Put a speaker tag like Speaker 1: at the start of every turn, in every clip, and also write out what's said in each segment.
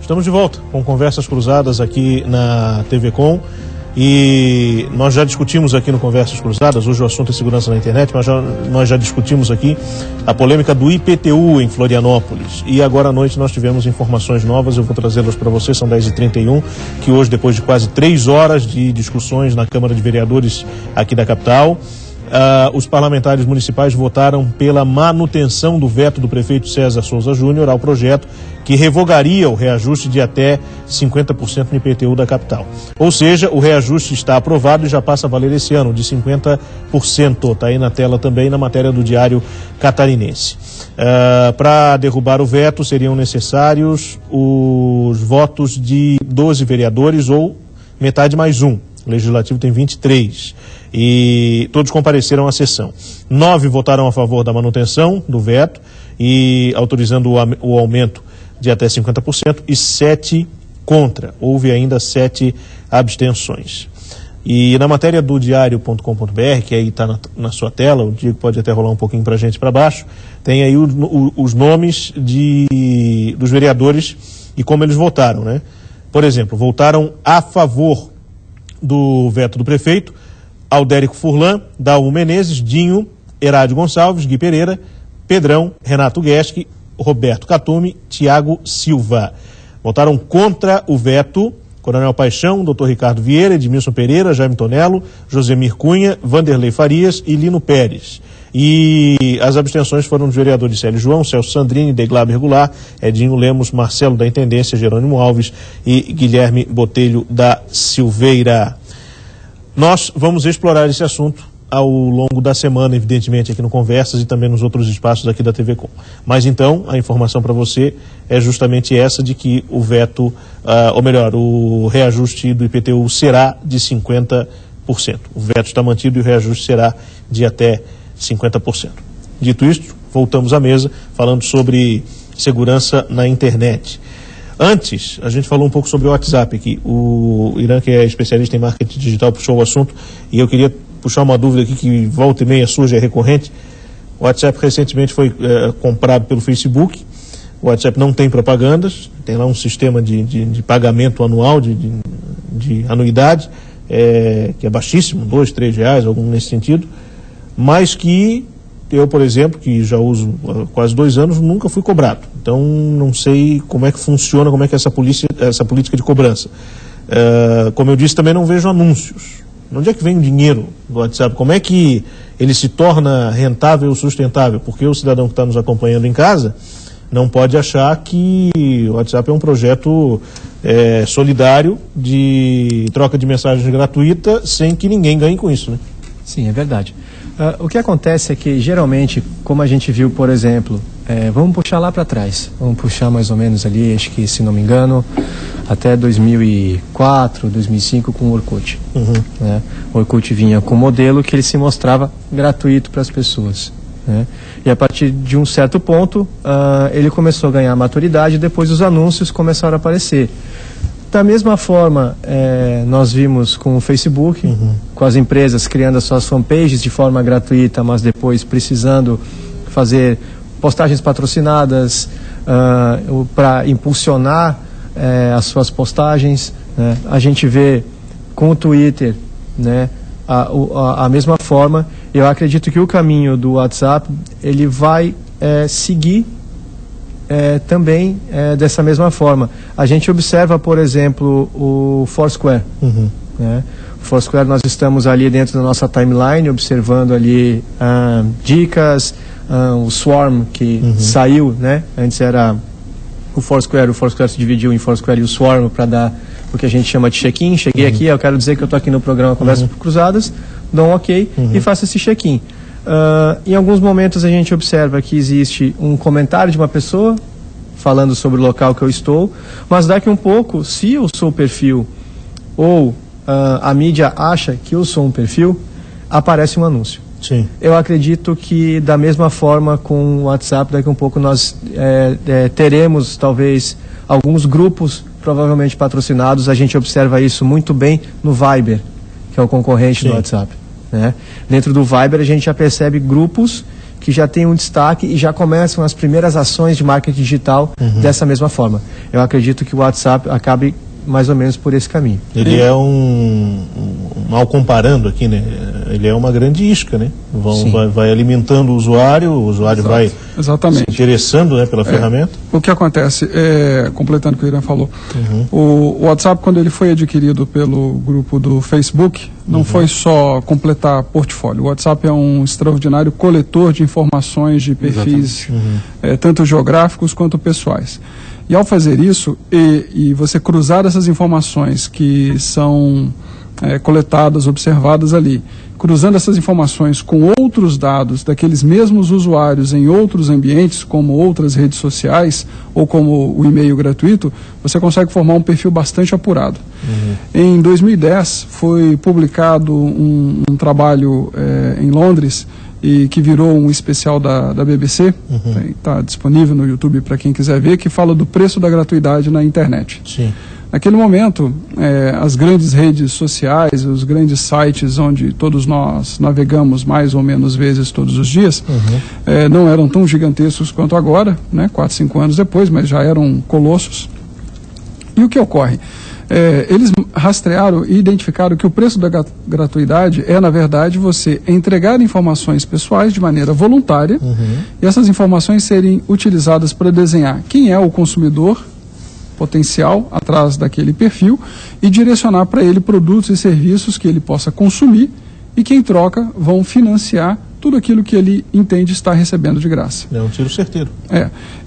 Speaker 1: Estamos de volta com Conversas Cruzadas aqui na TV Com. E nós já discutimos aqui no Conversas Cruzadas, hoje o assunto é segurança na internet, mas nós já discutimos aqui a polêmica do IPTU em Florianópolis. E agora à noite nós tivemos informações novas, eu vou trazê-las para vocês, são 10h31, que hoje, depois de quase 3 horas de discussões na Câmara de Vereadores aqui da capital, os parlamentares municipais votaram pela manutenção do veto do prefeito César Souza Júnior ao projeto que revogaria o reajuste de até 50% no IPTU da capital. Ou seja, o reajuste está aprovado e já passa a valer esse ano, de 50%. Está aí na tela também, na matéria do Diário Catarinense. Para derrubar o veto, seriam necessários os votos de 12 vereadores ou metade mais um. O Legislativo tem 23. E todos compareceram à sessão. 9 votaram a favor da manutenção do veto e autorizando o aumento de até 50% e 7 contra. Houve ainda 7 abstenções. E na matéria do diario.com.br, que aí está na sua tela, o Diego pode até rolar um pouquinho para a gente para baixo, tem aí os nomes dos vereadores e como eles votaram, né? Por exemplo, votaram a favor do veto do prefeito Aldérico Furlan, Daú Menezes, Dinho, Herádio Gonçalves, Gui Pereira, Pedrão, Renato Gueschi, Roberto Catume, Tiago Silva. Votaram contra o veto Coronel Paixão, Dr. Ricardo Vieira, Edmilson Pereira, Jaime Tonello, Josemir Cunha, Vanderlei Farias e Lino Pérez. E as abstenções foram dos vereadores Célio João, Celso Sandrini, Deglaber Goulart, Edinho Lemos, Marcelo da Intendência, Jerônimo Alves e Guilherme Botelho da Silveira. Nós vamos explorar esse assunto ao longo da semana, evidentemente, aqui no Conversas e também nos outros espaços aqui da TV Com. Mas então, a informação para você é justamente essa de que o veto, ou melhor, o reajuste do IPTU será de 50%. O veto está mantido e o reajuste será de até 50%. Dito isto, voltamos à mesa falando sobre segurança na internet. Antes, a gente falou um pouco sobre o WhatsApp aqui. O Irã, que é especialista em marketing digital, puxou o assunto e eu queria puxar uma dúvida aqui que volta e meia surge, é recorrente. O WhatsApp recentemente foi comprado pelo Facebook. O WhatsApp não tem propagandas, tem lá um sistema de pagamento anual, de anuidade, que é baixíssimo, R$2, R$3, algum nesse sentido, mas que eu, por exemplo, que já uso há quase 2 anos, nunca fui cobrado. Então, não sei como é que funciona, como é que é essa política de cobrança. Como eu disse, também não vejo anúncios. De onde é que vem o dinheiro do WhatsApp? Como é que ele se torna rentável ou sustentável? Porque o cidadão que está nos acompanhando em casa não pode achar que o WhatsApp é um projeto solidário de troca de mensagens gratuita sem que ninguém ganhe com isso, né?
Speaker 2: Sim, é verdade. O que acontece é que, geralmente, como a gente viu, por exemplo, vamos puxar lá para trás, vamos puxar mais ou menos ali, acho que, se não me engano, até 2004, 2005 com o Orkut. Né? O Orkut vinha com um modelo que ele se mostrava gratuito para as pessoas. Né? E a partir de um certo ponto, ele começou a ganhar maturidade e depois os anúncios começaram a aparecer. Da mesma forma, nós vimos com o Facebook, com as empresas criando as suas fanpages de forma gratuita, mas depois precisando fazer postagens patrocinadas para impulsionar as suas postagens. Né? A gente vê com o Twitter, né, a mesma forma. Eu acredito que o caminho do WhatsApp ele vai seguir também dessa mesma forma. A gente observa, por exemplo, o Foursquare. Né? O Foursquare, nós estamos ali dentro da nossa timeline, observando ali dicas, o Swarm, que saiu, né? Antes era o Foursquare se dividiu em Foursquare e o Swarm para dar o que a gente chama de check-in. Cheguei aqui, eu quero dizer que eu estou aqui no programa Conversas Cruzadas, dou um ok e faço esse check-in. Em alguns momentos a gente observa que existe um comentário de uma pessoa falando sobre o local que eu estou, mas daqui um pouco, se eu sou o perfil ou a mídia acha que eu sou um perfil, aparece um anúncio.
Speaker 1: Sim.
Speaker 2: Eu acredito que da mesma forma com o WhatsApp, daqui um pouco nós teremos talvez alguns grupos provavelmente patrocinados. A gente observa isso muito bem no Viber, que é o concorrente do WhatsApp. Né? Dentro do Viber a gente já percebe grupos que já tem um destaque e já começam as primeiras ações de marketing digital dessa mesma forma. Eu acredito que o WhatsApp acabe mais ou menos por esse caminho.
Speaker 1: Ele é mal comparando aqui, né? Ele é uma grande isca, né? Vai alimentando o usuário vai se interessando, né, pela ferramenta.
Speaker 3: O que acontece, completando o que o Irã falou, o WhatsApp, quando ele foi adquirido pelo grupo do Facebook, não foi só completar portfólio. O WhatsApp é um extraordinário coletor de informações de perfis, tanto geográficos quanto pessoais. E ao fazer isso, e você cruzar essas informações que são coletadas, observadas ali, cruzando essas informações com outros dados daqueles mesmos usuários em outros ambientes, como outras redes sociais ou como o e-mail gratuito, você consegue formar um perfil bastante apurado. Em 2010 foi publicado um trabalho em Londres, e que virou um especial da BBC, está disponível no YouTube para quem quiser ver, que fala do preço da gratuidade na internet.
Speaker 1: Sim.
Speaker 3: Naquele momento, as grandes redes sociais, os grandes sites onde todos nós navegamos mais ou menos vezes todos os dias, não eram tão gigantescos quanto agora, né, 4, 5 anos depois, mas já eram colossos. E o que ocorre? Eles rastrearam e identificaram que o preço da gratuidade é, na verdade, você entregar informações pessoais de maneira voluntária e essas informações serem utilizadas para desenhar quem é o consumidor potencial atrás daquele perfil e direcionar para ele produtos e serviços que ele possa consumir e que, em troca, vão financiar tudo aquilo que ele entende estar recebendo de graça.
Speaker 1: É um tiro certeiro.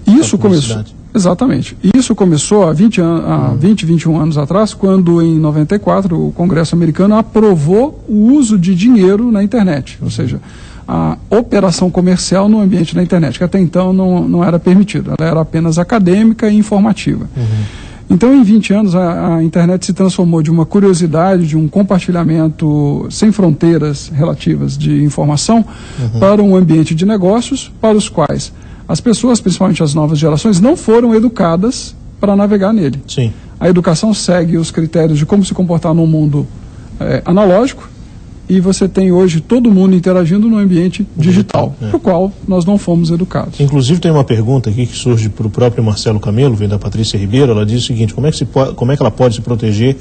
Speaker 3: Isso começou... Exatamente. E isso começou há 21 anos atrás, quando em 94 o Congresso americano aprovou o uso de dinheiro na internet, ou seja, a operação comercial no ambiente da internet, que até então não era permitida, ela era apenas acadêmica e informativa. Então, em 20 anos, a internet se transformou de uma curiosidade, de um compartilhamento sem fronteiras relativas de informação, para um ambiente de negócios, para os quais as pessoas, principalmente as novas gerações, não foram educadas para navegar nele.
Speaker 1: Sim.
Speaker 3: A educação segue os critérios de como se comportar num mundo analógico, e você tem hoje todo mundo interagindo no ambiente digital, para o qual nós não fomos educados.
Speaker 1: Inclusive tem uma pergunta aqui que surge para o próprio Marcelo Camelo, vem da Patrícia Ribeiro. Ela diz o seguinte: como é que ela pode se proteger,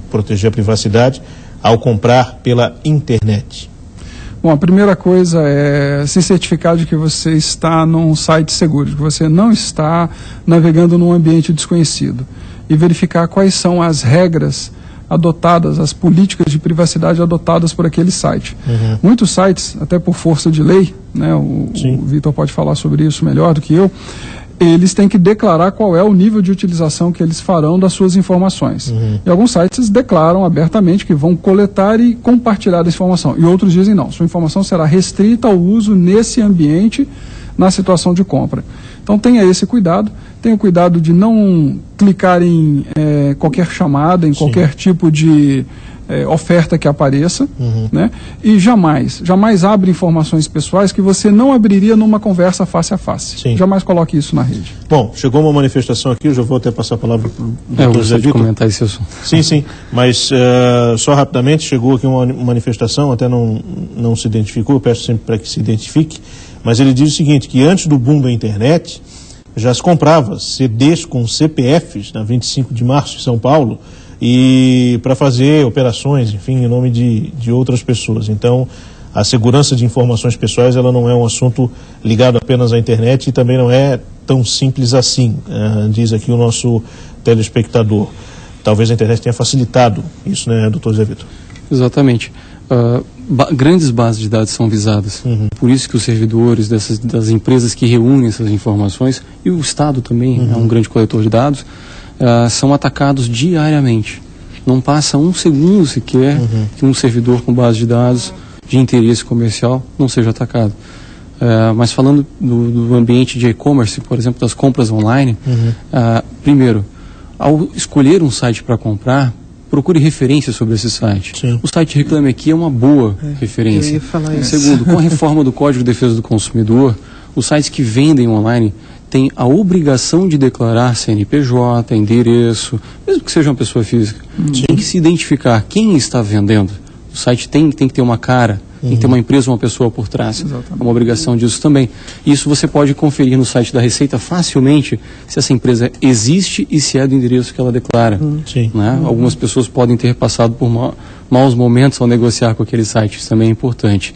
Speaker 1: proteger a privacidade ao comprar pela internet?
Speaker 3: Bom, a primeira coisa é se certificar de que você está num site seguro, de que você não está navegando num ambiente desconhecido, e verificar quais são as regras adotadas, as políticas de privacidade adotadas por aquele site. Muitos sites, até por força de lei, né, o Vitor pode falar sobre isso melhor do que eu, eles têm que declarar qual é o nível de utilização que eles farão das suas informações. E alguns sites declaram abertamente que vão coletar e compartilhar essa informação. E outros dizem não, sua informação será restrita ao uso nesse ambiente, na situação de compra. Então tenha esse cuidado, tenha o cuidado de não clicar em qualquer chamada, em qualquer tipo de oferta que apareça, né? E jamais abre informações pessoais que você não abriria numa conversa face a face.
Speaker 1: Sim.
Speaker 3: Jamais coloque isso na rede.
Speaker 1: Bom, chegou uma manifestação aqui, eu já vou até passar a palavra para o Dr. Zé Vitor
Speaker 2: comentar esse assunto.
Speaker 1: Sim, mas só rapidamente, chegou aqui uma manifestação, até não se identificou, eu peço sempre para que se identifique, mas ele diz o seguinte, que antes do boom da internet, já se comprava CDs com CPFs, na 25 de março, em São Paulo, e para fazer operações, enfim, em nome de outras pessoas. Então, a segurança de informações pessoais, ela não é um assunto ligado apenas à internet e também não é tão simples assim, diz aqui o nosso telespectador. Talvez a internet tenha facilitado isso, né, doutor Zé Vitor?
Speaker 4: Exatamente. Grandes bases de dados são visadas. Por isso que os servidores das empresas que reúnem essas informações, e o Estado também é um grande coletor de dados, são atacados diariamente. Não passa um segundo sequer que um servidor com base de dados de interesse comercial não seja atacado. Mas falando do ambiente de e-commerce, por exemplo, das compras online, primeiro, ao escolher um site para comprar, procure referências sobre esse site.
Speaker 1: Sim.
Speaker 4: O site Reclame Aqui é uma boa referência.
Speaker 2: Eu ia falar isso.
Speaker 4: Segundo, com a reforma do Código de Defesa do Consumidor, os sites que vendem online têm a obrigação de declarar CNPJ, endereço, mesmo que seja uma pessoa física. Tem que se identificar quem está vendendo. O site tem que ter uma cara Tem que ter uma empresa, uma pessoa por trás.
Speaker 3: Exatamente.
Speaker 4: É uma obrigação disso também. Isso você pode conferir no site da Receita facilmente se essa empresa existe e se é do endereço que ela declara.
Speaker 1: Sim.
Speaker 4: Né? Algumas pessoas podem ter passado por maus momentos ao negociar com aquele site, isso também é importante.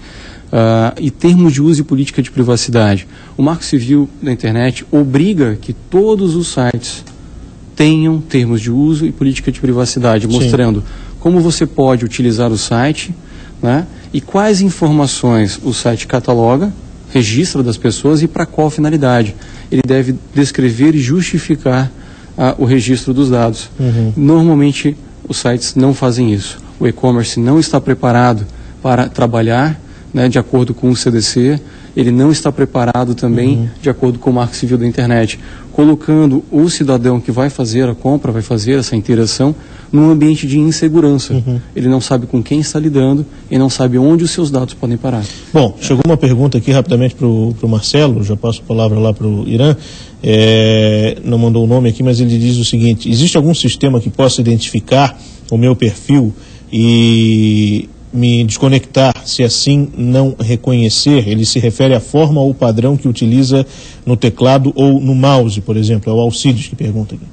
Speaker 4: E termos de uso e política de privacidade. O Marco Civil da Internet obriga que todos os sites tenham termos de uso e política de privacidade, mostrando como você pode utilizar o site, né, e quais informações o site cataloga, registra das pessoas e para qual finalidade. Ele deve descrever e justificar o registro dos dados. Normalmente, os sites não fazem isso. O e-commerce não está preparado para trabalhar, né, de acordo com o CDC, ele não está preparado também de acordo com o Marco Civil da Internet, colocando o cidadão que vai fazer a compra, vai fazer essa interação, num ambiente de insegurança. Ele não sabe com quem está lidando e não sabe onde os seus dados podem parar.
Speaker 1: Bom, chegou uma pergunta aqui rapidamente para o Marcelo, já passo a palavra lá para o Irã, não mandou o nome aqui, mas ele diz o seguinte: existe algum sistema que possa identificar o meu perfil e me desconectar se assim não reconhecer? Ele se refere à forma ou padrão que utiliza no teclado ou no mouse, por exemplo. É o Alcides que pergunta aqui.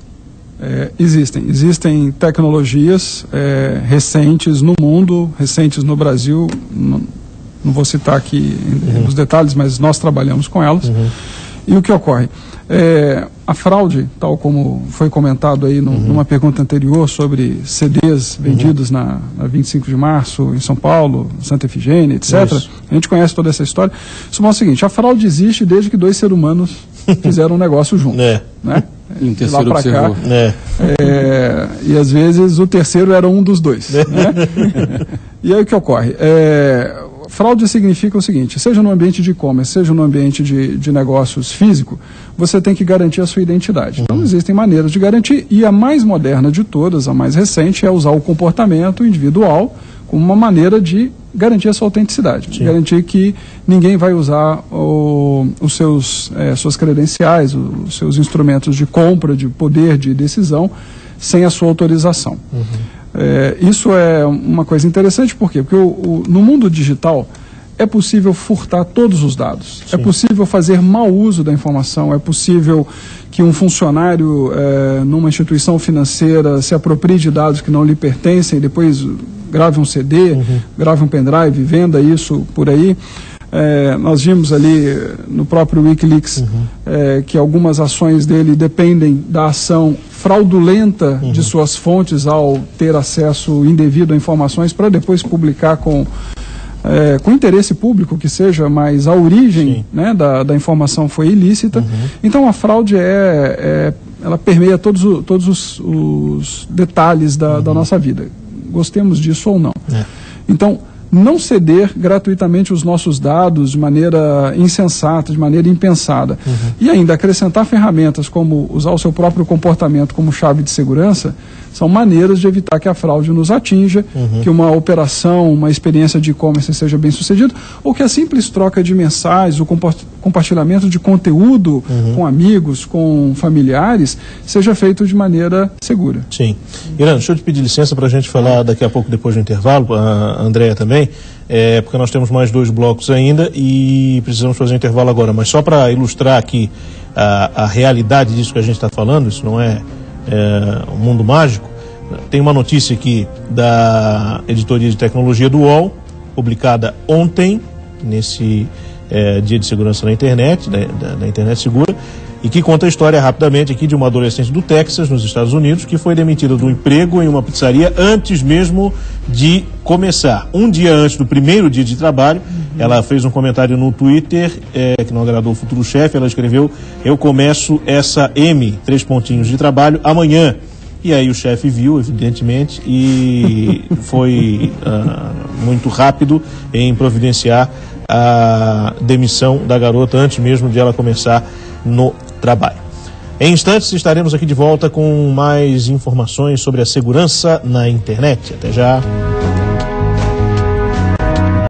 Speaker 3: Existem tecnologias recentes no mundo, recentes no Brasil, não vou citar aqui os detalhes, mas nós trabalhamos com elas. E o que ocorre? A fraude, tal como foi comentado aí numa pergunta anterior sobre CDs vendidos na 25 de março em São Paulo, Santa Efigênia, etc.
Speaker 1: Isso.
Speaker 3: A gente conhece toda essa história. Isso mostra o seguinte: a fraude existe desde que dois seres humanos fizeram um negócio junto. Né?
Speaker 4: E um terceiro observou.
Speaker 3: E às vezes o terceiro era um dos dois. Né? E aí o que ocorre? Fraude significa o seguinte: seja no ambiente de e-commerce, seja no ambiente de negócios físico, você tem que garantir a sua identidade. Então existem maneiras de garantir, e a mais moderna de todas, a mais recente, é usar o comportamento individual como uma maneira de garantir a sua autenticidade. Garantir que ninguém vai usar suas credenciais, os seus instrumentos de compra, de poder de decisão, sem a sua autorização. Isso é uma coisa interessante, por quê? Porque no mundo digital é possível furtar todos os dados, é possível fazer mau uso da informação, é possível que um funcionário numa instituição financeira se aproprie de dados que não lhe pertencem, depois grave um CD, grave um pendrive, venda isso por aí. Nós vimos ali no próprio Wikileaks que algumas ações dele dependem da ação fraudulenta de suas fontes ao ter acesso indevido a informações para depois publicar com interesse público que seja, mas a origem, né, da informação foi ilícita. Então a fraude ela permeia todos os detalhes da nossa vida, gostemos disso ou não. Então, não ceder gratuitamente os nossos dados de maneira insensata, de maneira impensada. E ainda acrescentar ferramentas como usar o seu próprio comportamento como chave de segurança, são maneiras de evitar que a fraude nos atinja, que uma operação, uma experiência de e-commerce seja bem sucedida, ou que a simples troca de mensagens, o compartilhamento de conteúdo com amigos, com familiares, seja feito de maneira segura.
Speaker 1: Sim. Irã, deixa eu te pedir licença para a gente falar daqui a pouco, depois do intervalo, a Andréa também, porque nós temos mais 2 blocos ainda e precisamos fazer um intervalo agora. Mas só para ilustrar aqui a realidade disso que a gente está falando, isso não é um mundo mágico. Tem uma notícia aqui da editoria de tecnologia do UOL, publicada ontem, nesse Dia de Segurança na Internet, da Internet Segura, e que conta a história rapidamente aqui de uma adolescente do Texas, nos Estados Unidos, que foi demitida do emprego em uma pizzaria antes mesmo de começar. Um dia antes do primeiro dia de trabalho, ela fez um comentário no Twitter que não agradou o futuro chefe. Ela escreveu: eu começo essa M, 3 pontinhos de trabalho, amanhã. E aí o chefe viu, evidentemente, e foi muito rápido em providenciar a demissão da garota antes mesmo de ela começar no trabalho. Em instantes estaremos aqui de volta com mais informações sobre a segurança na internet. Até já.